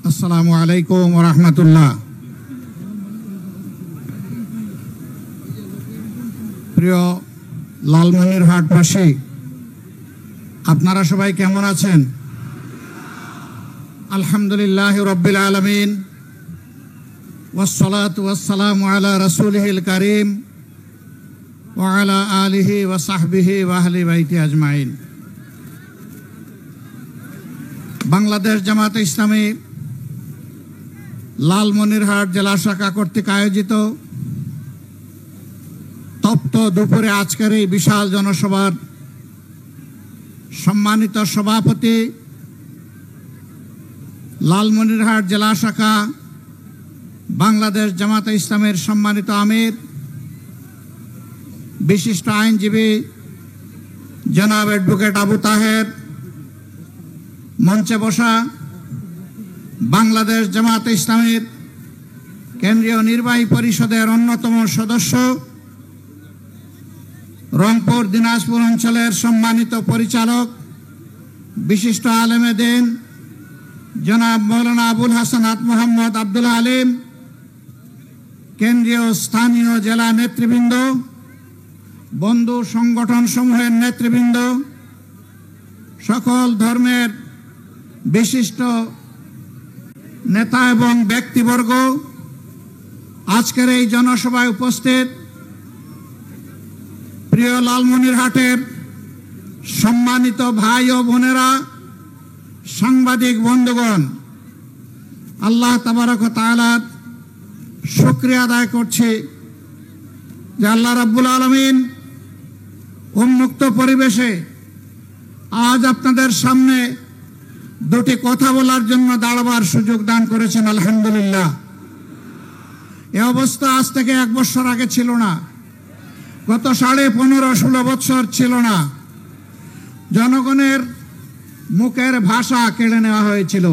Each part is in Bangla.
আসসালামু আলাইকুম ওয়া রাহমাতুল্লাহ। প্রিয় লালমনিরহাটবাসী, আপনারা সবাই কেমন আছেন? আলহামদুলিল্লাহি রাব্বিল আলামিন, ওয়াসসালাতু ওয়াসসালামু আলা রাসূলিহিল কারীম ওয়া আলা আলিহি ওয়া সাহবিহি ওয়া আহলি বাইতি আজমাইন। বাংলাদেশ জামায়াতে ইসলামী লালমনিরহাট জেলা শাখা কর্তৃক আয়োজিত তপ্ত দুপুরে আজকের এই বিশাল জনসভার সম্মানিত সভাপতি, লালমনিরহাট জেলা শাখা বাংলাদেশ জামায়াতে ইসলামের সম্মানিত আমির, বিশিষ্ট আইনজীবী জনাব অ্যাডভোকেট আবু তাহের, মঞ্চে বসা বাংলাদেশ জামায়াতে ইসলামের কেন্দ্রীয় নির্বাহী পরিষদের অন্যতম সদস্য, রংপুর দিনাজপুর অঞ্চলের সম্মানিত পরিচালক, বিশিষ্ট আলেমে দ্বীন জনাব মৌলানা আবুল হাসানাত মোহাম্মদ আব্দুল আলিম, কেন্দ্রীয় স্থানীয় জেলা নেতৃবৃন্দ, বন্ধু সংগঠন সমূহের নেতৃবৃন্দ, সকল ধর্মের বিশিষ্ট নেতা এবং ব্যক্তিবর্গ, আজকের এই জনসভায় উপস্থিত প্রিয় লালমনিরহাটের সম্মানিত ভাই ও বোনেরা, সাংবাদিক বন্ধুগণ, আল্লাহ তাবারক ওয়া তাআলার শুকরিয়া আদায় করছি যে আল্লাহ রাব্বুল আলামিন উন্মুক্ত পরিবেশে আজ আপনাদের সামনে দুটি কথা বলার জন্য দাঁড়াবার সুযোগ দান করেছেন। আলহামদুলিল্লাহ। এ অবস্থা আজ থেকে 1 বছর আগে ছিল না, গত 15-16 বছর ছিল না। জনগণের মুখের ভাষা কেড়ে নেওয়া হয়েছিল,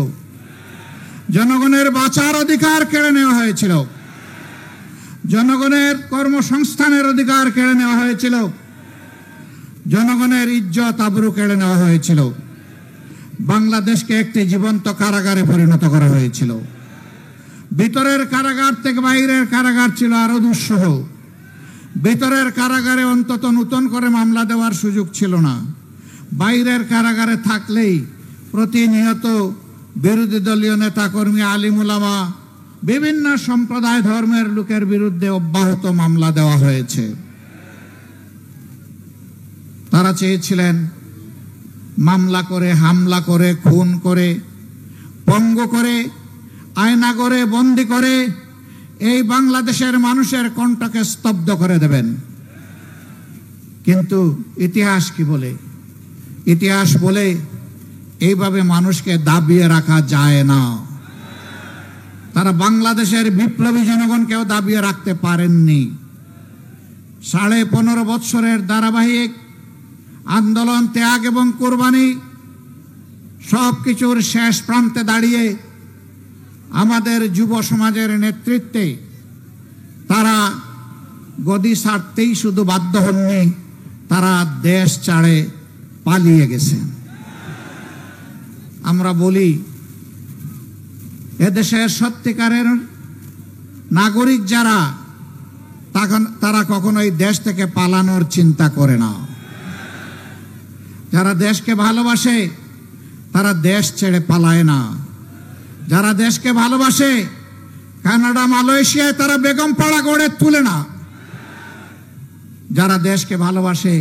জনগণের বাঁচার অধিকার কেড়ে নেওয়া হয়েছিল, জনগণের কর্মসংস্থানের অধিকার কেড়ে নেওয়া হয়েছিল, জনগণের ইজ্জত আবরু কেড়ে নেওয়া হয়েছিল। বাংলাদেশকে একটি জীবন্ত কারাগারে পরিণত করা হয়েছিল। ভিতরের কারাগার থেকে বাইরের কারাগার ছিল আরো দুঃসহ। ভিতরের কারাগারে অন্তত নতুন করে মামলা দেওয়ার সুযোগ ছিল না। বাইরের কারাগারে থাকলেই প্রতিনিয়ত বিরোধী দলীয় নেতা কর্মী, আলিম উলামা, বিভিন্ন সম্প্রদায় ধর্মের লোকের বিরুদ্ধে অব্যাহত মামলা দেওয়া হয়েছে। তারা চেয়েছিলেন মামলা করে, হামলা করে, খুন করে, পঙ্গু করে, আয়না করে, বন্দী করে এই বাংলাদেশের মানুষের কণ্ঠকে স্তব্ধ করে দেবেন। কিন্তু ইতিহাস কি বলে? ইতিহাস বলে এইভাবে মানুষকে দাবিয়ে রাখা যায় না। তারা বাংলাদেশের বিপ্লবী জনগণকেও দাবিয়ে রাখতে পারেননি। 15.5 বছরের ধারাবাহিক আন্দোলন, ত্যাগ এবং কোরবানি সবকিছুর শেষ প্রান্তে দাঁড়িয়ে আমাদের যুব সমাজের নেতৃত্বে তারা গদি ছাড়তেই শুধু বাধ্য হননি, তারা দেশ ছাড়ে পালিয়ে গেছেন। আমরা বলি এদেশের সত্যিকারের নাগরিক যারা, তারা কখনোই দেশ থেকে পালানোর চিন্তা করে না। যারা দেশকে ভালোবাসে তারা দেশ ছেড়ে পালায় না। যারা দেশকে ভালোবাসে কানাডা, মালয়েশিয়ায় তারা বেগম পাড়া গড়ে তুলে না। যারা দেশকে ভালোবাসে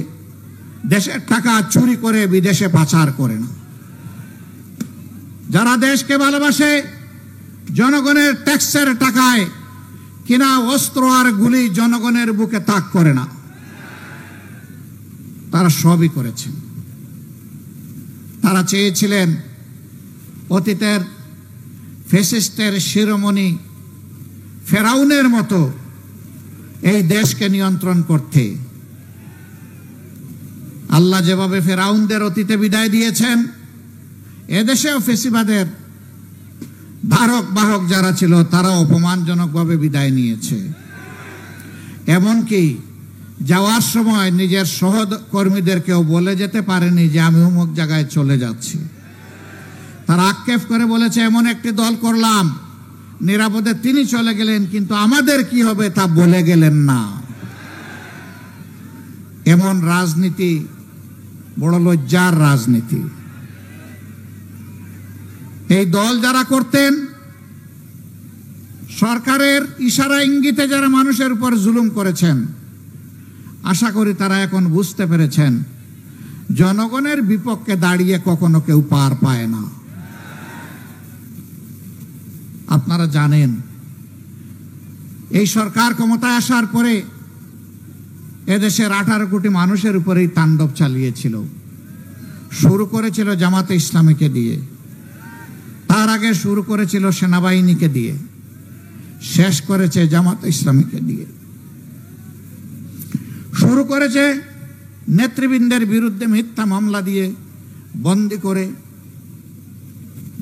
দেশের টাকা চুরি করে বিদেশে পাচার করে না। যারা দেশকে ভালোবাসে জনগণের ট্যাক্সের টাকায় কিনা অস্ত্র আর গুলি জনগণের বুকে তাক করে না। তারা সবই করেছেন। তারা চেয়েছিলেন অতীতের ফ্যাসিস্টের শিরোমণি ফেরাউনের মতো এই দেশকে নিয়ন্ত্রণ করতে। আল্লাহ যেভাবে ফেরাউনদের অতীতে বিদায় দিয়েছেন, এদেশেও ফেসিবাদের ধারক বাহক যারা ছিল তারা অপমানজনকভাবে বিদায় নিয়েছে। এমনকি যাওয়ার সময় নিজের সহকর্মীদেরকেও বলে যেতে পারেনি যে আমি অমুক জায়গায় চলে যাচ্ছি। তারা আক্ষেপ করে বলেছে এমন একটি দল করলাম, নিরাপদে তিনি চলে গেলেন, কিন্তু আমাদের কি হবে তা বলে গেলেন না। এমন রাজনীতি বড় লজ্জার রাজনীতি। এই দল যারা করতেন, সরকারের ইশারা ইঙ্গিতে যারা মানুষের উপর জুলুম করেছেন, আশা করি তারা এখন বুঝতে পেরেছেন জনগণের বিপক্ষে দাঁড়িয়ে কখনো কেউ পার পায় না। আপনারা জানেন এই সরকার ক্ষমতায় আসার পরে এদেশের 18 কোটি মানুষের উপরেই তাণ্ডব চালিয়েছিল। শুরু করেছিল জামাতে ইসলামীকে দিয়ে, তার আগে শুরু করেছিল সেনাবাহিনীকে দিয়ে, শেষ করেছে জামাতে ইসলামীকে দিয়ে। শুরু করেছে নেতৃবৃন্দের বিরুদ্ধে মিথ্যা মামলা দিয়ে, বন্দী করে,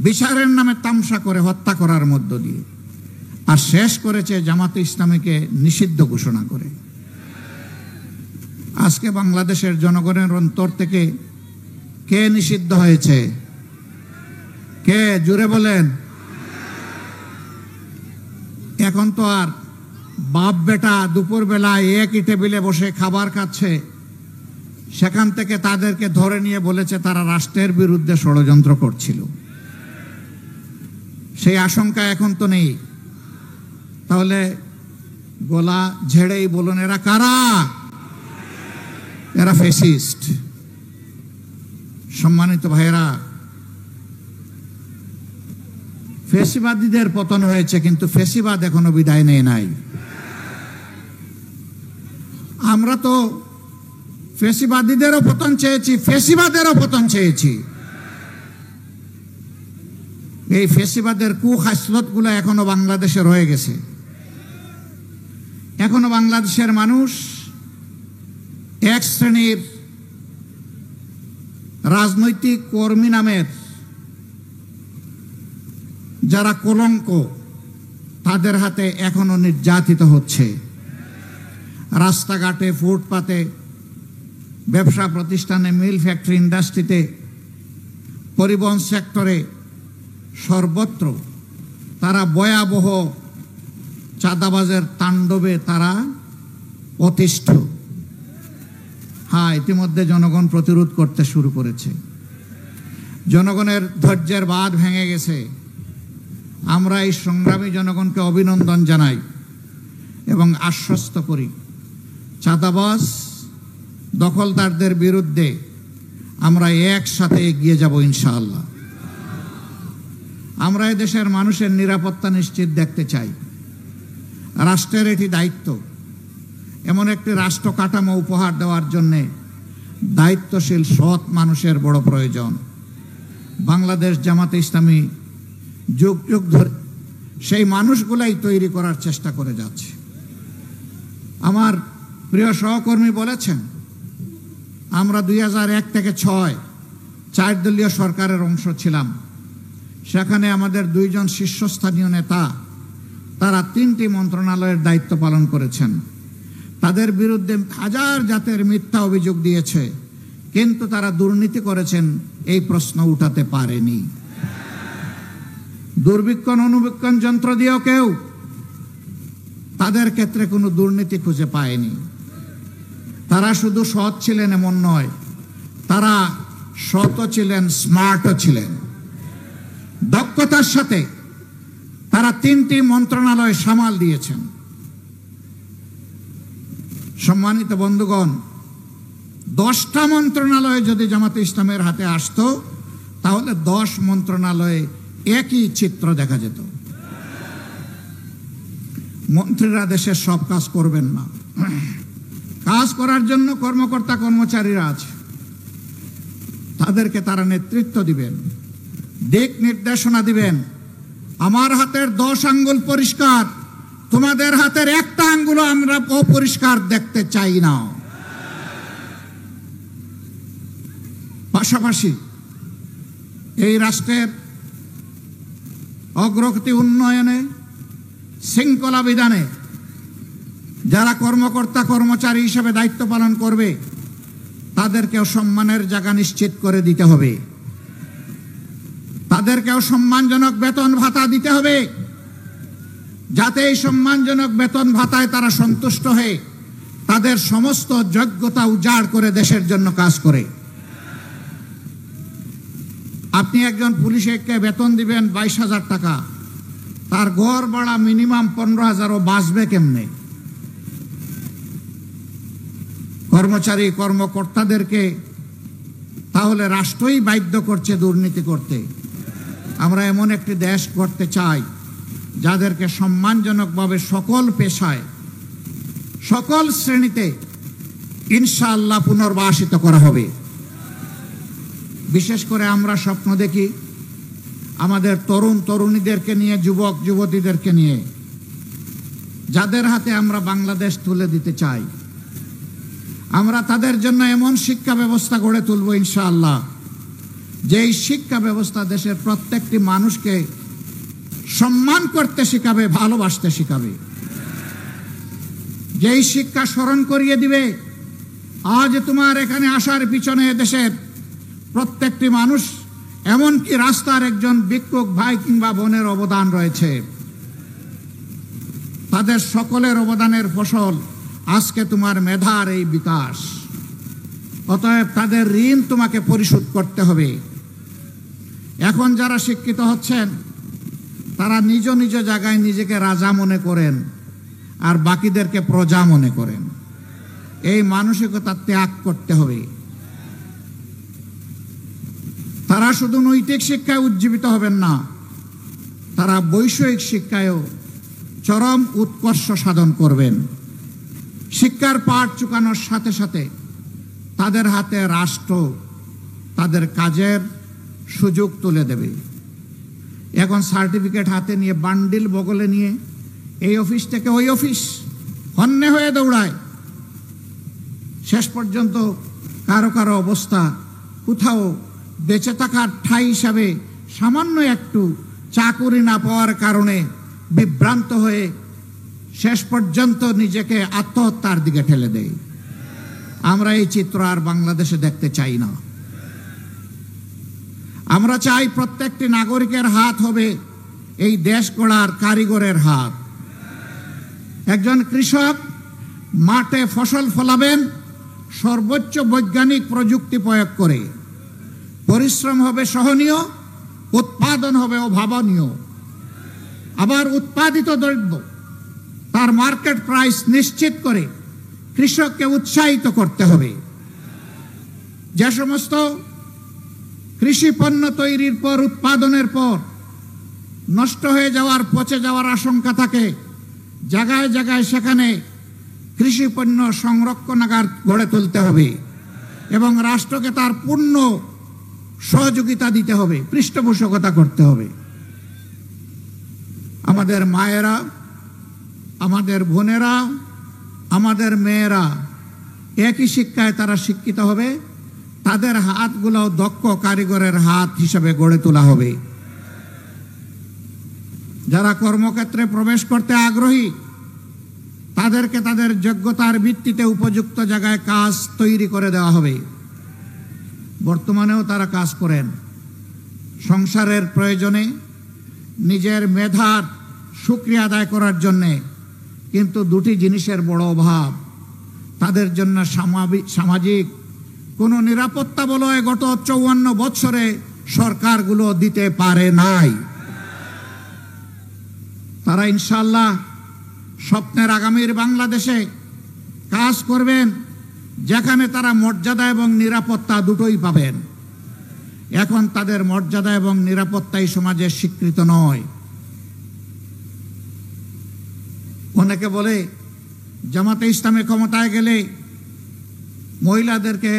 বিচারের নামে তামসা করে হত্যা করার মধ্য দিয়ে, আর শেষ করেছে জামাতে ইসলামীকে নিষিদ্ধ ঘোষণা করে। আজকে বাংলাদেশের জনগণের অন্তর থেকে কে নিষিদ্ধ হয়েছে? কে? জুড়ে বলেন। এখন তো আর বাপ বেটা দুপুর বেলায় একই টেবিলে বসে খাবার খাচ্ছে, সেখান থেকে তাদেরকে ধরে নিয়ে বলেছে তারা রাষ্ট্রের বিরুদ্ধে ষড়যন্ত্র করছিল। সেই আশঙ্কা এখন তো নেই। তাহলে গলা ঝেড়েই বলুন, এরা কারা? এরা ফ্যাসিস্ট। সম্মানিত ভাইয়েরা, ফ্যাসিবাদীদের পতন হয়েছে, কিন্তু ফ্যাসিবাদ এখনো বিদায় নেয় নাই। আমরা তো ফ্যাসিবাদীদেরও পতন চেয়েছি, ফ্যাসিবাদেরও পতন চেয়েছি। এই ফ্যাসিবাদের কুখাসলতগুলো এখনো বাংলাদেশে রয়ে গেছে। এখনো বাংলাদেশের মানুষ এক শ্রেণীর রাজনৈতিক কর্মী নামের যারা কলঙ্ক, তাদের হাতে এখনো নির্যাতিত হচ্ছে। রাস্তাঘাটে, ফুটপাতে, ব্যবসা প্রতিষ্ঠানে, মিল ফ্যাক্টরি, ইন্ডাস্ট্রিতে, পরিবহন সেক্টরে, সর্বত্র তারা ভয়াবহ চাঁদাবাজের তাণ্ডবে তারা অতিষ্ঠ। হ্যাঁ, ইতিমধ্যে জনগণ প্রতিরোধ করতে শুরু করেছে। জনগণের ধৈর্যের বাঁধ ভেঙে গেছে। আমরা এই সংগ্রামী জনগণকে অভিনন্দন জানাই এবং আশ্বস্ত করি, চাঁদাবাজ দখলদারদের বিরুদ্ধে আমরা একসাথে এগিয়ে যাব ইনশাআল্লাহ। আমরা এদেশের মানুষের নিরাপত্তা নিশ্চিত দেখতে চাই। রাষ্ট্রের এটি দায়িত্ব। এমন একটি রাষ্ট্র কাঠামো উপহার দেওয়ার জন্যে দায়িত্বশীল সৎ মানুষের বড় প্রয়োজন। বাংলাদেশ জামাতে ইসলামী যুগ যুগ ধরে সেই মানুষগুলাই তৈরি করার চেষ্টা করে যাচ্ছে। আমার প্রিয় সহকর্মী বলেছেন, আমরা 2001 থেকে 6 4 দলীয় সরকারের অংশ ছিলাম। সেখানে আমাদের 2 জন শীর্ষস্থানীয় নেতা, তারা 3টি মন্ত্রণালয়ের দায়িত্ব পালন করেছেন। তাদের বিরুদ্ধে হাজার জাতের মিথ্যা অভিযোগ দিয়েছে, কিন্তু তারা দুর্নীতি করেছেন এই প্রশ্ন উঠাতে পারেনি। দুর্বীক্ষণ অনুবীক্ষণ যন্ত্র দিয়েও কেউ তাদের ক্ষেত্রে কোনো দুর্নীতি খুঁজে পায়নি। তারা শুধু সৎ ছিলেন এমন নয়, তারা সৎও ছিলেন, স্মার্টও ছিলেন। দক্ষতার সাথে তারা 3টি মন্ত্রণালয় সামাল দিয়েছেন। সম্মানিত বন্ধুগণ, 10টা মন্ত্রণালয় যদি জামাতে ইসলামের হাতে আসতো, তাহলে 10 মন্ত্রণালয়ে একই চিত্র দেখা যেত। মন্ত্রীরা দেশের সব কাজ করবেন না। কাজ করার জন্য কর্মকর্তা কর্মচারীরা আছে, তাদেরকে তারা নেতৃত্ব দিবেন, দিক নির্দেশনা দিবেন। আমার হাতের 10 আঙ্গুল পরিষ্কার, তোমাদের হাতের একটা আঙ্গুল আমরা অপরিষ্কার দেখতে চাই না। পাশাপাশি এই রাষ্ট্রের অগ্রগতি উন্নয়নে, শৃঙ্খলা বিধানে যারা কর্মকর্তা কর্মচারী হিসেবে দায়িত্ব পালন করবে, তাদেরকেও সম্মানের জায়গা নিশ্চিত করে দিতে হবে। তাদের তাদেরকেও সম্মানজনক বেতন ভাতা দিতে হবে, যাতে এই সম্মানজনক বেতন ভাতায় তারা সন্তুষ্ট হয়ে তাদের সমস্ত যোগ্যতা উজাড় করে দেশের জন্য কাজ করে। আপনি একজন পুলিশকে বেতন দিবেন 22,000 টাকা, তার ঘর ভাড়া মিনিমাম 15,000, ও বাঁচবে কেমনে? কর্মচারী কর্মকর্তাদেরকে তাহলে রাষ্ট্রই বাধ্য করছে দুর্নীতি করতে। আমরা এমন একটি দেশ করতে চাই যাদেরকে সম্মানজনকভাবে সকল পেশায়, সকল শ্রেণীতে ইনশাআল্লাহ পুনর্বাসিত করা হবে। বিশেষ করে আমরা স্বপ্ন দেখি আমাদের তরুণ তরুণীদেরকে নিয়ে, যুবক যুবতীদেরকে নিয়ে, যাদের হাতে আমরা বাংলাদেশ তুলে দিতে চাই। আমরা তাদের জন্য এমন শিক্ষা ব্যবস্থা গড়ে তুলব ইনশাআল্লাহ, যেই শিক্ষা ব্যবস্থা দেশের প্রত্যেকটি মানুষকে সম্মান করতে শিখাবে, ভালোবাসতে শিখাবে। যেই শিক্ষা স্মরণ করিয়ে দিবে আজ তোমার এখানে আসার পিছনে দেশের প্রত্যেকটি মানুষ, এমনকি রাস্তার একজন ভিক্ষুক ভাই কিংবা বোনের অবদান রয়েছে। তাদের সকলের অবদানের ফসল আজকে তোমার মেধার এই বিকাশ। অতএব তাদের ঋণ তোমাকে পরিশোধ করতে হবে। এখন যারা শিক্ষিত হচ্ছেন তারা নিজ নিজ জায়গায় নিজেকে রাজা মনে করেন আর বাকিদেরকে প্রজা মনে করেন। এই মানসিকতা ত্যাগ করতে হবে। তারা শুধু নৈতিক শিক্ষায় উজ্জীবিত হবেন না, তারা বৈষয়িক শিক্ষায়ও চরম উৎকর্ষ সাধন করবেন। শিক্ষার পাঠ চুকানোর সাথে সাথে তাদের হাতে রাষ্ট্র তাদের কাজের সুযোগ তুলে দেবে। এখন সার্টিফিকেট হাতে নিয়ে, বান্ডিল বগলে নিয়ে এই অফিস থেকে ওই অফিস হন্যে হয়ে দৌড়ায়। শেষ পর্যন্ত কারো কারো অবস্থা কোথাও বেঁচে থাকার ঠাঁই হিসাবে সামান্য একটু চাকুরি না পাওয়ার কারণে বিভ্রান্ত হয়ে শেষ পর্যন্ত নিজেকে আত্মহত্যার দিকে ঠেলে দেয়। আমরা এই চিত্র আর বাংলাদেশে দেখতে চাই না। আমরা চাই প্রত্যেকটি নাগরিকের হাত হবে এই দেশ গড়ার কারিগরের হাত। একজন কৃষক মাঠে ফসল ফলাবেন সর্বোচ্চ বৈজ্ঞানিক প্রযুক্তি প্রয়োগ করে। পরিশ্রম হবে সহনীয়, উৎপাদন হবে অভাবনীয়। আবার উৎপাদিত দ্রব্য তার মার্কেট প্রাইস নিশ্চিত করে কৃষককে উৎসাহিত করতে হবে। যে সমস্ত কৃষি পণ্য তৈরির পর, উৎপাদনের পর নষ্ট হয়ে যাওয়ার, পচে যাওয়ার আশঙ্কা থাকে, জায়গায় জায়গায় সেখানে কৃষি পণ্য সংরক্ষণাগার গড়ে তুলতে হবে এবং রাষ্ট্রকে তার পূর্ণ সহযোগিতা দিতে হবে, পৃষ্ঠপোষকতা করতে হবে। আমাদের মায়েরা, আমাদের বোনেরা, আমাদের মেয়েরা একই শিক্ষায় তারা শিক্ষিত হবে। তাদের হাতগুলো দক্ষ কারিগরের হাত হিসেবে গড়ে তোলা হবে। যারা কর্মক্ষেত্রে প্রবেশ করতে আগ্রহী তাদেরকে তাদের যোগ্যতার ভিত্তিতে উপযুক্ত জায়গায় কাজ তৈরি করে দেওয়া হবে। বর্তমানেও তারা কাজ করেন সংসারের প্রয়োজনে, নিজের মেধার শুকরিয়া আদায় করার জন্যে, কিন্তু দুটি জিনিসের বড় অভাব। তাদের জন্য সামাজিক কোনো নিরাপত্তা বলয় গত 54 বছরে সরকারগুলো দিতে পারে নাই। তারা ইনশাআল্লাহ স্বপ্নের আগামীর বাংলাদেশে কাজ করবেন, যেখানে তারা মর্যাদা এবং নিরাপত্তা দুটোই পাবেন। এখন তাদের মর্যাদা এবং নিরাপত্তাই সমাজে স্বীকৃত নয়। অনেকে বলে জামাতে ইসলামী ক্ষমতায় গেলে মহিলাদেরকে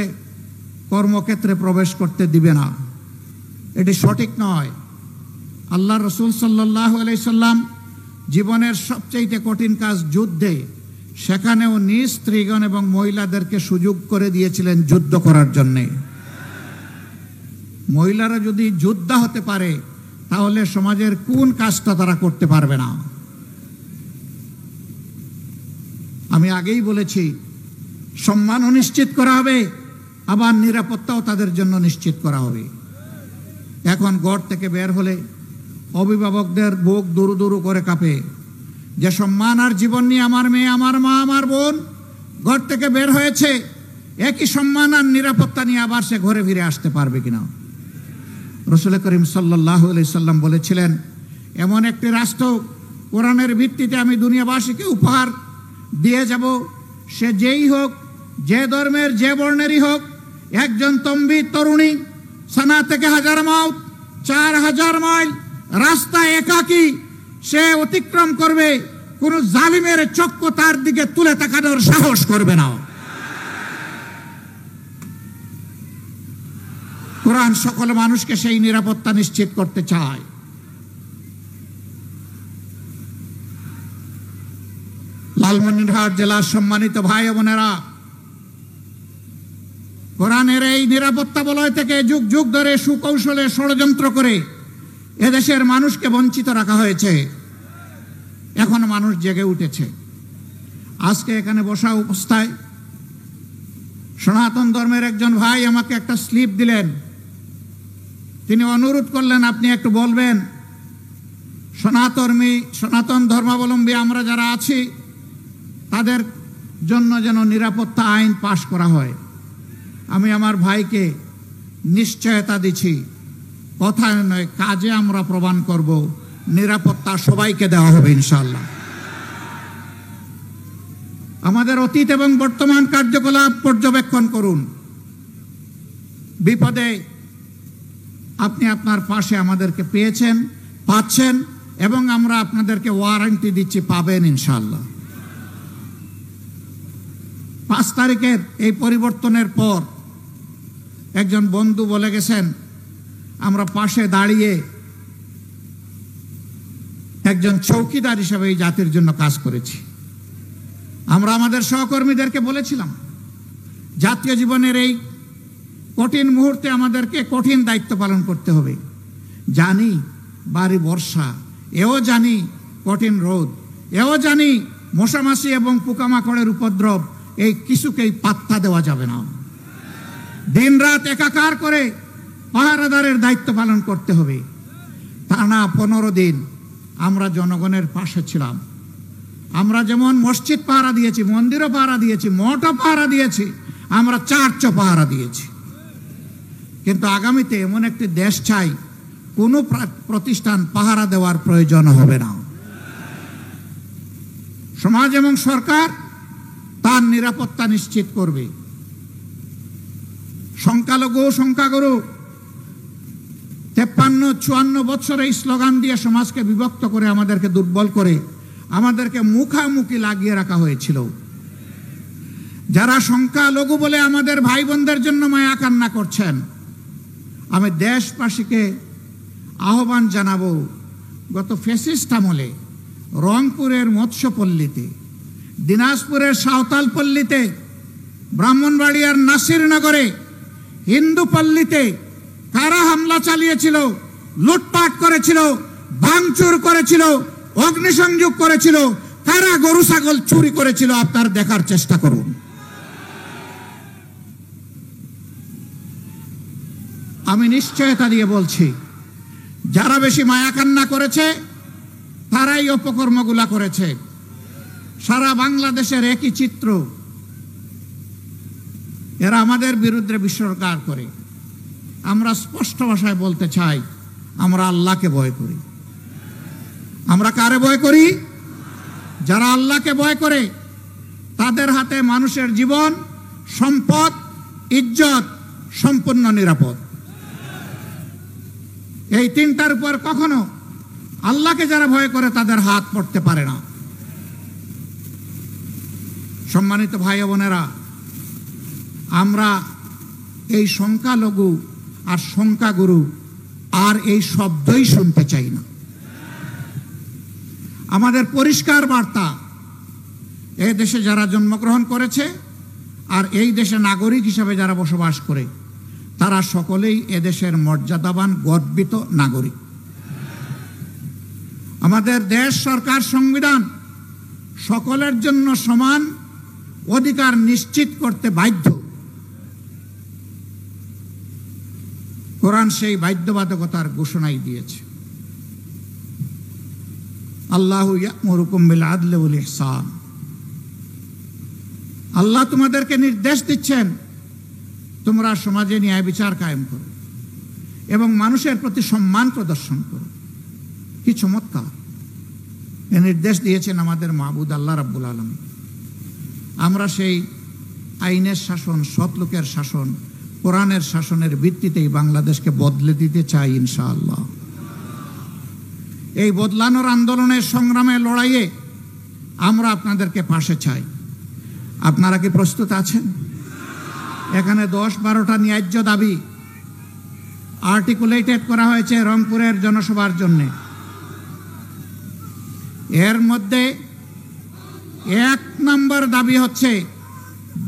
কর্মক্ষেত্রে প্রবেশ করতে দিবে না। এটি সঠিক নয়। আল্লাহ রসুল সাল্লাল্লাহু আলাইহি সাল্লাম জীবনের সবচেয়ে কঠিন কাজ যুদ্ধে, সেখানেও নিজ স্ত্রীগণ এবং মহিলাদেরকে সুযোগ করে দিয়েছিলেন যুদ্ধ করার জন্যে। মহিলারা যদি যোদ্ধা হতে পারে তাহলে সমাজের কোন কাজটা তারা করতে পারবে না? আমি আগেই বলেছি, সম্মানও নিশ্চিত করা হবে, আবার নিরাপত্তাও তাদের জন্য নিশ্চিত করা হবে। এখন ঘর থেকে বের হলে অভিভাবকদের বুক দুরু দুরু করে কাঁপে, যে সম্মান আর জীবন নিয়ে আমার মেয়ে, আমার মা, আমার বোন ঘর থেকে বের হয়েছে, একই সম্মান আর নিরাপত্তা নিয়ে আবার সে ঘরে ফিরে আসতে পারবে কিনা। রাসূল করিম সাল্লাল্লাহু আলাইহি সাল্লাম বলেছিলেন, এমন একটি রাষ্ট্র কোরআনের ভিত্তিতে আমি দুনিয়াবাসীকে উপহার দিয়ে যাব, সে যেই হোক, যে ধর্মের, যে বর্ণেরই হোক, একজন তম্বি তরুণী সানা থেকে 4000 মাইল রাস্তা একাকী সে অতিক্রম করবে, কোন জালিমের চক্ষু তার দিকে তুলে তাকানোর সাহস করবে না। কোরআন সকল মানুষকে সেই নিরাপত্তা নিশ্চিত করতে চায়। লালমনিরহাট জেলার সম্মানিত ভাই ও বোনেরা, কোরআনের এই নিরাপত্তা বলয় থেকে যুগ যুগ ধরে সুকৌশলে ষড়যন্ত্র করে এদেশের মানুষকে বঞ্চিত রাখা হয়েছে। এখন মানুষ জেগে উঠেছে। আজকে এখানে বসা অবস্থায় সনাতন ধর্মের একজন ভাই আমাকে একটা স্লিপ দিলেন। তিনি অনুরোধ করলেন, আপনি একটু বলবেন সনাতন ধর্মাবলম্বী আমরা যারা আছি তাদের জন্য যেন নিরাপত্তা আইন পাশ করা হয়। আমি আমার ভাইকে নিশ্চয়তা দিচ্ছি, কথায় নয় কাজে আমরা প্রমাণ করব, নিরাপত্তা সবাইকে দেওয়া হবে ইনশাআল্লাহ। আমাদের অতীত এবং বর্তমান কার্যকলাপ পর্যবেক্ষণ করুন। বিপদে আপনি আপনার পাশে আমাদেরকে পেয়েছেন, পাচ্ছেন, এবং আমরা আপনাদেরকে ওয়ারেন্টি দিচ্ছি, পাবেন ইনশাআল্লাহ। 5 তারিখের এই পরিবর্তনের পর একজন বন্ধু বলে গেছেন, আমরা পাশে দাঁড়িয়ে একজন চৌকিদার হিসেবে এই জাতির জন্য কাজ করেছি। আমরা আমাদের সহকর্মীদেরকে বলেছিলাম, জাতীয় জীবনের এই কঠিন মুহূর্তে আমাদেরকে কঠিন দায়িত্ব পালন করতে হবে। জানি বাড়ি বর্ষা, এও জানি কঠিন রোদ, এও জানি মশামাছি এবং পোকামাকড়ের উপদ্রব, এই কিছুকেই পাত্তা দেওয়া যাবে না। দিন রাত একাকার করে পাহারাদারের দায়িত্ব পালন করতে হবে। টানা 15 দিন আমরা জনগণের পাশে ছিলাম। আমরা যেমন মসজিদ পাহারা দিয়েছি, মন্দিরও পাহারা দিয়েছি, মঠও পাহারা দিয়েছি, আমরা চার্চও পাহারা দিয়েছি। কিন্তু আগামীতে এমন একটি দেশ চাই, কোনো প্রতিষ্ঠান পাহারা দেওয়ার প্রয়োজন হবে না। সমাজ এবং সরকার তার নিরাপত্তা নিশ্চিত করবে। সংখ্যালঘু সংখ্যাগুরু 53-54 বছর এই স্লোগান দিয়ে সমাজকে বিভক্ত করে, আমাদেরকে দুর্বল করে, আমাদেরকে মুখামুখি লাগিয়ে রাখা হয়েছিল। যারা সংখ্যালঘু বলে আমাদের ভাই বোনদের জন্য মায়া কান্না করছেন, আমি দেশবাসীকে আহ্বান জানাবো, গত ফ্যাসিস্ট আমলে রংপুরের মৎস্যপল্লীতে, দিনাজপুরের সাঁওতালপল্লীতে, ব্রাহ্মণবাড়িয়ার নাসিরনগরে, হিন্দুপল্লীতে কারা হামলা চালিয়েছিল, লুটপাট করেছিল, ভাঙচুর করেছিল, অগ্নিসংযোগ করেছিল, কারা গরু ছাগল চুরি করেছিল, আপনারা দেখার চেষ্টা করুন। আমি নিশ্চয়তা দিয়ে বলছি, যারা বেশি মায়া কান্না করেছে তারাই অপকর্মগুলা করেছে। সারা বাংলাদেশের একই চিত্র। এরা আমাদের বিরুদ্ধে বিসর্গার করে। আমরা স্পষ্ট ভাষায় বলতে চাই, আমরা আল্লাহকে ভয় করি। আমরা কারে ভয় করি? যারা আল্লাহকে ভয় করে তাদের হাতে মানুষের জীবন, সম্পদ, ইজ্জত সম্পূর্ণ নিরাপদ। এই তিনটার উপর কখনো আল্লাহকে যারা ভয় করে তাদের হাত পড়তে পারে না। সম্মানিত ভাই বোনেরা, আমরা এই সংখ্যালঘু আর সংখ্যাগুরু আর এই শব্দই শুনতে চাই না। আমাদের পরিষ্কার বার্তা, এই দেশে যারা জন্মগ্রহণ করেছে আর এই দেশে নাগরিক হিসেবে যারা বসবাস করে, তারা সকলেই এদেশের মর্যাদাবান গর্বিত নাগরিক। আমাদের দেশ, সরকার, সংবিধান সকলের জন্য সমান অধিকার নিশ্চিত করতে বাধ্য। কোরআন সেই বাধ্যবাধকতার ঘোষণাই দিয়েছে। আল্লাহু ইয়া'মুরুকুম বিল আদলি ওয়াল ইহসান। আল্লাহ তোমাদেরকে নির্দেশ দিচ্ছেন তোমরা সমাজে ন্যায় বিচার কায়েম করো এবং মানুষের প্রতি সম্মান প্রদর্শন করো। কি চমৎকার! এই নির্দেশ দিয়েছেন আমাদের মাবুদ আল্লাহ রাব্বুল আলামিন। আমরা সেই আইনের শাসন, সৎ লোকের শাসন, কোরআনের শাসনের ভিত্তিতেই বাংলাদেশকে বদলে দিতে চাই ইনশাআল্লাহ। এই বদলানোর আন্দোলনের সংগ্রামে লড়াইয়ে আমরা আপনাদেরকে পাশে চাই। আপনারা কি প্রস্তুত আছেন? এখানে 10-12টা ন্যায্য দাবি আর্টিকুলেটেড করা হয়েছে রংপুরের জনসভার জন্য। এর মধ্যে 1 নম্বর দাবি হচ্ছে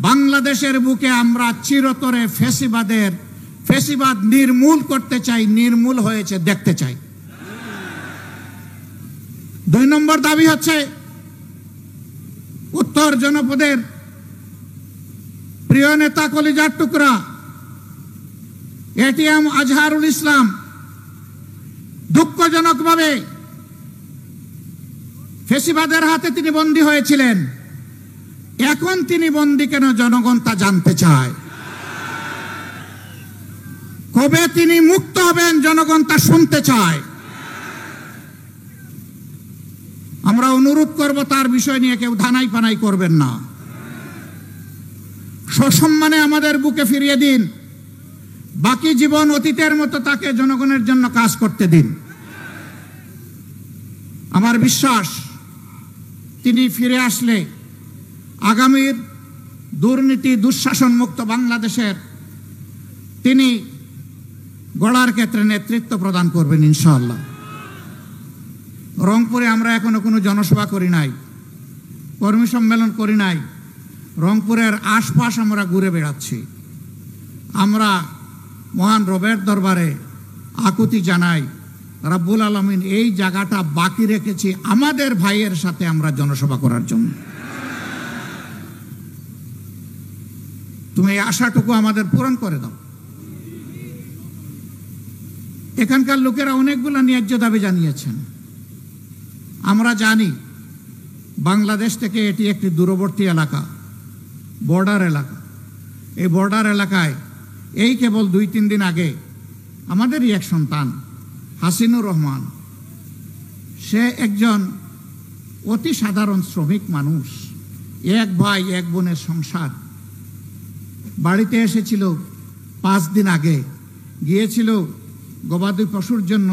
বাংলাদেশের বুকে আমরা চিরতরে ফ্যাসিবাদ নির্মূল করতে চাই, নির্মূল হয়েছে দেখতে চাই। 2 নম্বর দাবি হচ্ছে উত্তর জনপদের প্রিয় নেতা কলিজার টুকরা এটিএম আজহারুল ইসলাম দুঃখজনকভাবে ফ্যাসিবাদের হাতে তিনি বন্দী হয়েছিলেন। এখন তিনি বন্দী কেন জনগণ তা জানতে চায়। কবে তিনি মুক্ত হবেন জনগণ তা শুনতে চায়। আমরা অনুরোধ করব তার বিষয় নিয়ে কেউ ধানাই পানাই করবেন না। সসম্মানে আমাদের বুকে ফিরিয়ে দিন। বাকি জীবন অতীতের মতো তাকে জনগণের জন্য কাজ করতে দিন। আমার বিশ্বাস তিনি ফিরে আসলে আগামীর দুর্নীতি দুঃশাসন মুক্ত বাংলাদেশের তিনি গড়ার ক্ষেত্রে নেতৃত্ব প্রদান করবেন ইনশাআল্লাহ। রংপুরে আমরা এখনো কোনো জনসভা করি নাই, কর্মী সম্মেলন করি নাই। রংপুরের আশপাশ আমরা ঘুরে বেড়াচ্ছি। আমরা মহান রবের দরবারে আকুতি জানাই, রাব্বুল আলামিন এই জায়গাটা বাকি রেখেছি আমাদের ভাইয়ের সাথে আমরা জনসভা করার জন্য। তুমি এই আশাটুকু আমাদের পূরণ করে দাও। এখানকার লোকেরা অনেকগুলো ন্যায্য দাবি জানিয়েছেন। আমরা জানি বাংলাদেশ থেকে এটি একটি দূরবর্তী এলাকা, বর্ডার এলাকা। এই বর্ডার এলাকায় এই কেবল 2-3 দিন আগে আমাদেরই এক সন্তান হাসিনুর রহমান, সে একজন অতি সাধারণ শ্রমিক মানুষ, 1 ভাই 1 বোনের সংসার। বাড়িতে এসেছিল 5 দিন আগে, গিয়েছিল গবাদি পশুর জন্য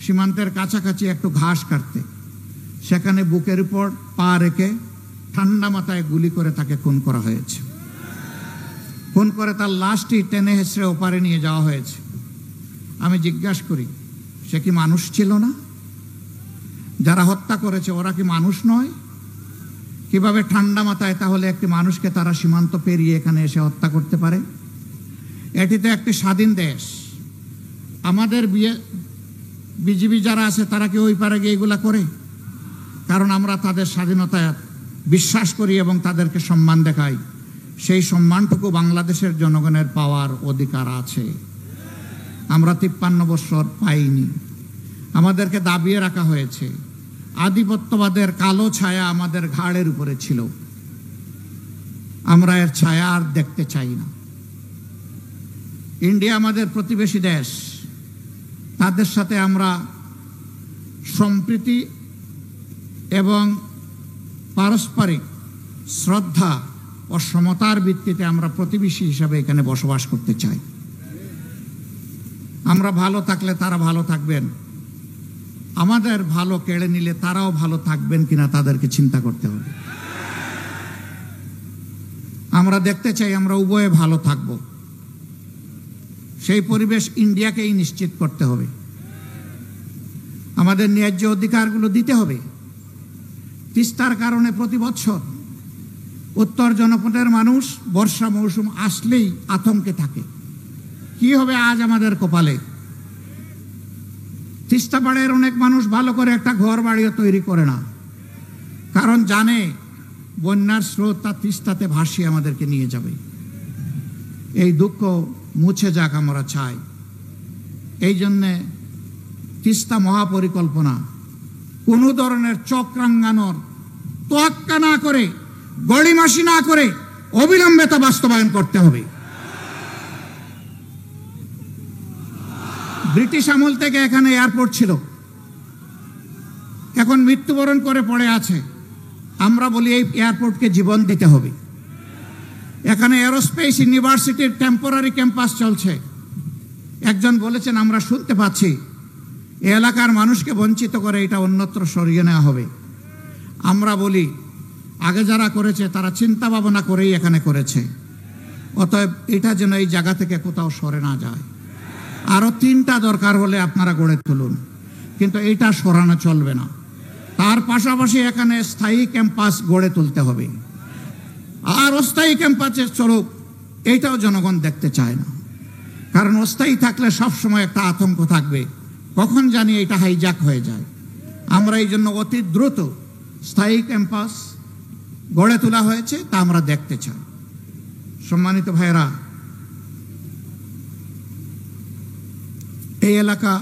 সীমান্তের কাছাকাছি একটু ঘাস কাটতে। সেখানে বুকের উপর পা রেখে ঠান্ডা মাথায় গুলি করে তাকে খুন করা হয়েছে। খুন করে তার লাশটি টেনে হেঁচড়ে ওপারে নিয়ে যাওয়া হয়েছে। আমি জিজ্ঞাসা করি, সে কি মানুষ ছিল না? যারা হত্যা করেছে ওরা কি মানুষ নয়? কিভাবে ঠান্ডা মাথায় তাহলে একটি মানুষকে তারা সীমান্ত পেরিয়ে এখানে এসে হত্যা করতে পারে? এটি তো একটি স্বাধীন দেশ। আমাদের বিজিবি যারা আছে তারা কি ওই পারে গিয়ে এগুলা করে? কারণ আমরা তাদের স্বাধীনতায় বিশ্বাস করি এবং তাদেরকে সম্মান দেখাই। সেই সম্মানটুকু বাংলাদেশের জনগণের পাওয়ার অধিকার আছে। আমরা 53 বছর পাইনি। আমাদেরকে দাবিয়ে রাখা হয়েছে। আধিপত্যবাদের কালো ছায়া আমাদের ঘাড়ের উপরে ছিল। আমরা এর ছায়া আর দেখতে চাই না। ইন্ডিয়া আমাদের প্রতিবেশী দেশ। তাদের সাথে আমরা সম্প্রীতি এবং পারস্পরিক শ্রদ্ধা ও সমতার ভিত্তিতে আমরা প্রতিবেশী হিসাবে এখানে বসবাস করতে চাই। আমরা ভালো থাকলে তারা ভালো থাকবেন। আমাদের ভালো কেড়ে নিলে তারাও ভালো থাকবেন কিনা তাদেরকে চিন্তা করতে হবে। আমরা দেখতে চাই আমরা উভয়ে ভালো থাকব। সেই পরিবেশ ইন্ডিয়াকেই নিশ্চিত করতে হবে। আমাদের ন্যায্য অধিকারগুলো দিতে হবে। তিস্তার কারণে প্রতি বছর উত্তর জনপদের মানুষ বর্ষা মৌসুম আসলেই আতঙ্কে থাকে, কি হবে আজ আমাদের কপালে। তিস্তা পাড়ের অনেক মানুষ ভালো করে একটা ঘর বাড়িও তৈরি করে না, কারণ জানে বন্যার স্রোত তা তিস্তাতে ভাসিয়ে আমাদেরকে নিয়ে যাবে। এই দুঃখ মুছে যাক আমরা চাই। এই জন্যে তিস্তা মহাপরিকল্পনা কোনো ধরনের চক্রাঙ্গানোর তোয়াক্কা না করে, গড়িমাসি না করে অবিলম্বে তা বাস্তবায়ন করতে হবে। ব্রিটিশ আমল থেকে এখানে এয়ারপোর্ট ছিল, এখন মৃত্যুবরণ করে পড়ে আছে। আমরা বলি এই এয়ারপোর্টকে জীবন দিতে হবে। এখানে এরোস্পেস ইউনিভার্সিটির টেম্পোরারি ক্যাম্পাস চলছে। একজন বলেছেন, আমরা শুনতে পাচ্ছি এই এলাকার মানুষকে বঞ্চিত করে এটা অন্যত্র সরিয়ে নেওয়া হবে। আমরা বলি আগে যারা করেছে তারা চিন্তা ভাবনা করেই এখানে করেছে, অতএব এটা যেন এই জায়গা থেকে কোথাও সরে না যায়। আরো 3টা দরকার হলে আপনারা গড়ে তুলুন, কিন্তু এইটা সরানো চলবে না। তার পাশাপাশি এখানে স্থায়ী ক্যাম্পাস গড়ে তুলতে হবে। আর অস্থায়ী ক্যাম্পাসের চলুক, এইটাও জনগণ দেখতে চায় না। কারণ অস্থায়ী থাকলে সবসময় একটা আতঙ্ক থাকবে, কখন জানি এটা হাইজ্যাক হয়ে যায়। আমরা এই জন্য অতি দ্রুত স্থায়ী ক্যাম্পাস গড়ে তোলা হয়েছে, তা আমরা দেখতে চাই। সম্মানিত ভাইরা, এই এলাকা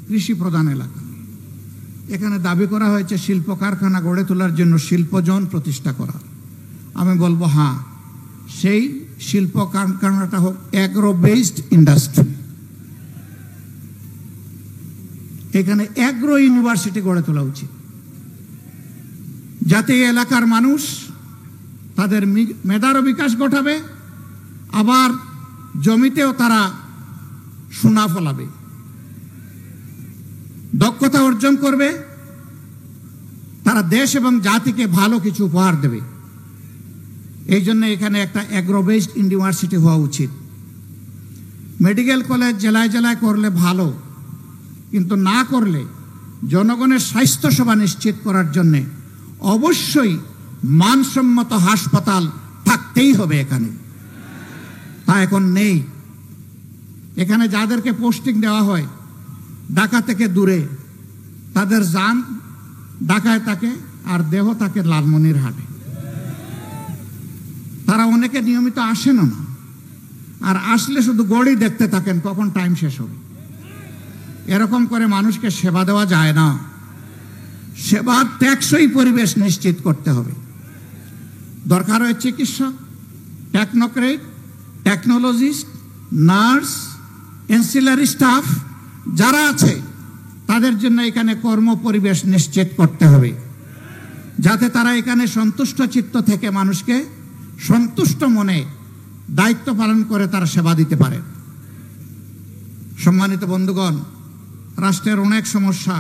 কৃষি প্রধান এলাকা। এখানে দাবি করা হয়েছে শিল্প কারখানা গড়ে তোলার জন্য শিল্পজন প্রতিষ্ঠা করা। আমি বলবো হ্যাঁ, সেই শিল্প কারখানাটা হোক অ্যাগ্রো বেসড ইন্ডাস্ট্রি। এখানে অ্যাগ্রো ইউনিভার্সিটি গড়ে তোলা উচিত, যাতে এই এলাকার মানুষ তাদের মেধারও বিকাশ ঘটাবে, আবার জমিতেও তারা সোনা ফলাবে, দক্ষতা অর্জন করবে, তারা দেশ এবং জাতিকে ভালো কিছু উপহার দেবে। এই জন্য এখানে একটা অ্যাগ্রো বেসড ইউনিভার্সিটি হওয়া উচিত। মেডিকেল কলেজ জেলায় জেলায় করলে ভালো, কিন্তু না করলে জনগণের স্বাস্থ্য সেবা নিশ্চিত করার জন্য অবশ্যই মানসম্মত হাসপাতাল থাকতেই হবে এখানে। তা এখন নেই। এখানে যাদেরকে পোস্টিং দেওয়া হয় ঢাকা থেকে দূরে, তাদের যান ঢাকায় থাকে আর দেহ থাকে লালমনিরহাটে। তারা অনেকে নিয়মিত আসেন না, আর আসলে শুধু গড়ি দেখতে থাকেন কখন টাইম শেষ হবে। এরকম করে মানুষকে সেবা দেওয়া যায় না। সেবার টেকসই পরিবেশ নিশ্চিত করতে হবে। দরকার হয় চিকিৎসক, technocrat, technologist, nurse, ancillary staff যারা আছে তাদের জন্য এখানে কর্ম পরিবেশ নিশ্চিত করতে হবে, যাতে তারা এখানে সন্তুষ্ট চিত্ত থেকে মানুষকে সন্তুষ্ট মনে দায়িত্ব পালন করে তারা সেবা দিতে পারে। সম্মানিত বন্ধুগণ, রাষ্ট্রের অনেক সমস্যা,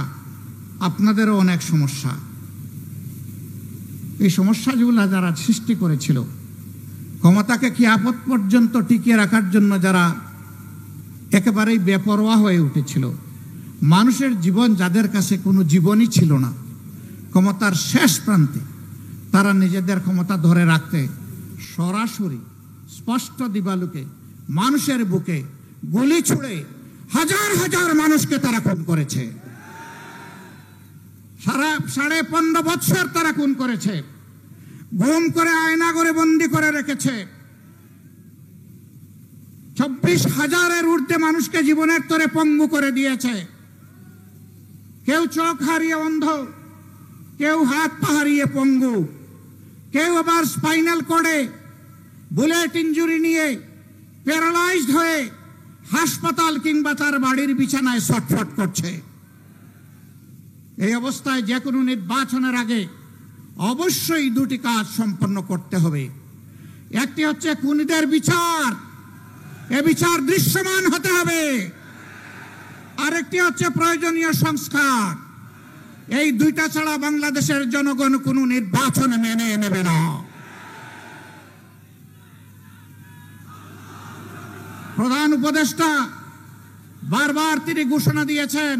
আপনাদেরও অনেক সমস্যা। এই সমস্যাগুলো যারা সৃষ্টি করেছিল, ক্ষমতাকে কিয়ামত পর্যন্ত টিকিয়ে রাখার জন্য যারা একেবারেই বেপরোয়া হয়ে উঠেছিল, মানুষের জীবন যাদের কাছে কোনো জীবনই ছিল না, ক্ষমতার শেষ প্রান্তে তারা নিজেদের ক্ষমতা ধরে রাখতে সরাসরি স্পষ্ট দিবালুকে মানুষের বুকে গুলি ছুড়ে হাজার হাজার মানুষকে তারা খুন করেছে। 15.5 বছর তারা খুন করেছে, গুম করে আয়নাঘরে বন্দি করে রেখেছে। 24,000-এর ঊর্ধ্বে মানুষকে জীবনের তরে পঙ্গু করে দিয়েছে। কেউ চোখ হারিয়ে অন্ধ, কেউ হাত পা হারিয়ে পঙ্গু, কেউ আবার স্পাইনাল কর্ডে বুলেট ইঞ্জুরি নিয়ে প্যারালাইজড হয়ে হাসপাতাল কিংবা তার বাড়ির বিছানায় ছটফট করছে। এই অবস্থায় যে কোনো নির্বাচনের আগে অবশ্যই 2টি কাজ সম্পন্ন করতে হবে। একটি হচ্ছে খুনিদের বিচার, এ বিচার দৃশ্যমান হতে হবে। আরেকটি হচ্ছে প্রয়োজনীয় সংস্কার। এই 2টা ছাড়া বাংলাদেশের জনগণ কোনো নির্বাচন মেনে নেবে না। প্রধান উপদেষ্টা বারবার তিনি ঘোষণা দিয়েছেন,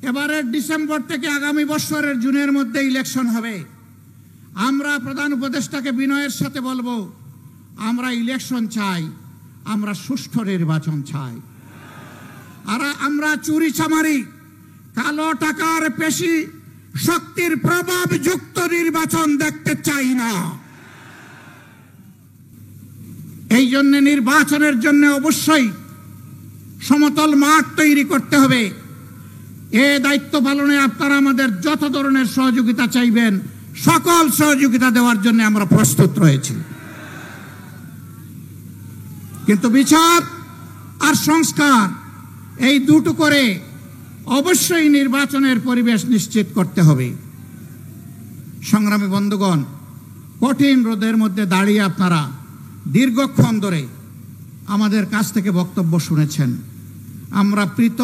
এবারের ডিসেম্বর থেকে আগামী বছরের জুনের মধ্যে ইলেকশন হবে। আমরা প্রধান উপদেষ্টাকে বিনয়ের সাথে বলবো, আমরা ইলেকশন চাই, আমরা সুষ্ঠু নির্বাচন চাই। আর আমরা চুরি চামারি, কালো টাকার পেশি শক্তির প্রভাব যুক্ত নির্বাচন দেখতে চাই না। এই জন্য নির্বাচনের জন্য অবশ্যই সমতল মাঠ তৈরি করতে হবে। এ দায়িত্ব পালনে আপনারা আমাদের যত ধরনের সহযোগিতা চাইবেন, সকল সহযোগিতা দেওয়ার জন্য আমরা প্রস্তুত রয়েছি। কিন্তু বিচার আর সংস্কার এই দুটো করে অবশ্যই নির্বাচনের পরিবেশ নিশ্চিত করতে হবে। সংগ্রামী বন্ধুগণ, কঠিন রোদের মধ্যে দাঁড়িয়ে আপনারা দীর্ঘক্ষণ ধরে আমাদের কাছ থেকে বক্তব্য শুনেছেন। আমরা প্রীত,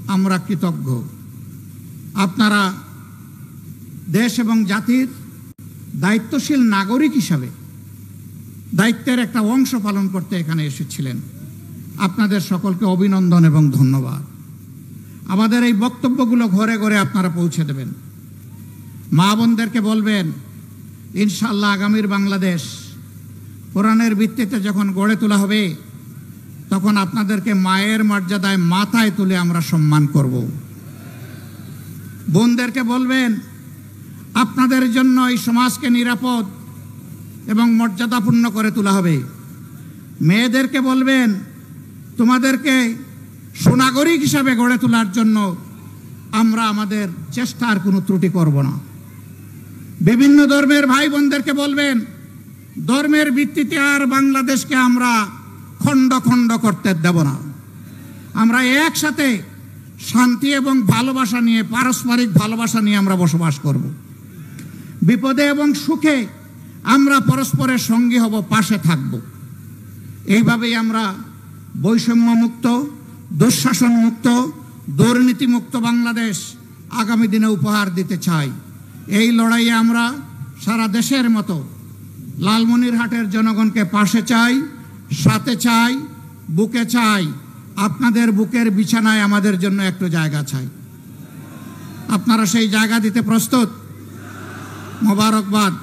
আমরা কৃতজ্ঞ। আপনারা দেশ এবং জাতির দায়িত্বশীল নাগরিক হিসাবে দায়িত্বের একটা অংশ পালন করতে এখানে এসেছিলেন। আপনাদের সকলকে অভিনন্দন এবং ধন্যবাদ। আমাদের এই বক্তব্যগুলো ঘরে ঘরে আপনারা পৌঁছে দেবেন। মা বোনদেরকে বলবেন, ইনশাআল্লাহ আগামীর বাংলাদেশ কোরআনের ভিত্তিতে যখন গড়ে তোলা হবে, তখন আপনাদেরকে মায়ের মর্যাদায় মাথায় তুলে আমরা সম্মান করব। বোনদেরকে বলবেন, আপনাদের জন্য এই সমাজকে নিরাপদ এবং মর্যাদাপূর্ণ করে তোলা হবে। মেয়েদেরকে বলবেন, তোমাদেরকে সুনাগরিক হিসাবে গড়ে তোলার জন্য আমরা আমাদের চেষ্টার কোনো ত্রুটি করব না। বিভিন্ন ধর্মের ভাই বোনদেরকে বলবেন, ধর্মের ভিত্তিতে আর বাংলাদেশকে আমরা খণ্ড খণ্ড করতে দেব না। আমরা একসাথে শান্তি এবং ভালোবাসা নিয়ে, পারস্পরিক ভালোবাসা নিয়ে আমরা বসবাস করব। বিপদে এবং সুখে আমরা পরস্পরের সঙ্গী হব, পাশে থাকব। এইভাবেই আমরা বৈষম্য মুক্ত, দুঃশাসন মুক্ত, দুর্নীতি মুক্ত বাংলাদেশ আগামী দিনে উপহার দিতে চাই। এই লড়াইয়ে আমরা সারা দেশের মতো লালমনিরহাটের জনগণকে পাশে চাই, সাথে চাই, বুকে চাই। আপনাদের বুকের বিছানায় আমাদের জন্য একটু জায়গা চাই। আপনারা সেই জায়গা দিতে প্রস্তুত? মোবারকবাদ।